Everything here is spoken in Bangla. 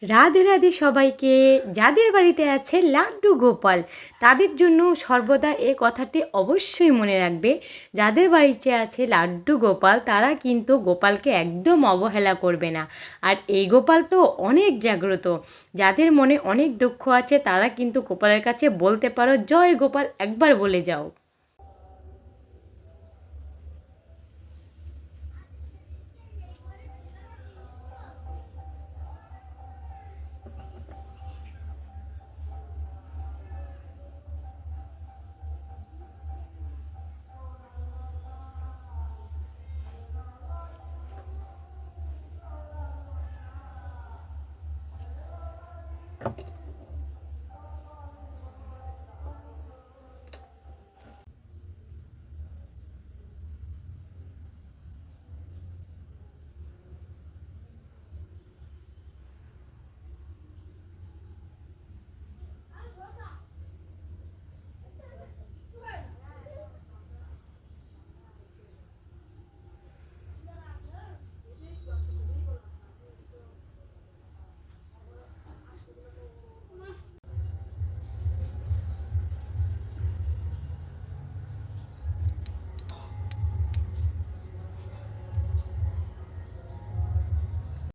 রাধে রাধে সবাইকে। যাদের বাড়িতে আছে লাড্ডু গোপাল তাদের জন্য সর্বদা এ কথাটি অবশ্যই মনে রাখবে। যাদের বাড়িতে আছে লাড্ডু গোপাল তারা কিন্তু গোপালকে একদম অবহেলা করবে না। আর এই গোপাল তো অনেক জাগ্রত। যাদের মনে অনেক দুঃখ আছে তারা কিন্তু গোপালের কাছে বলতে পারো, জয় গোপাল একবার বলে যাও।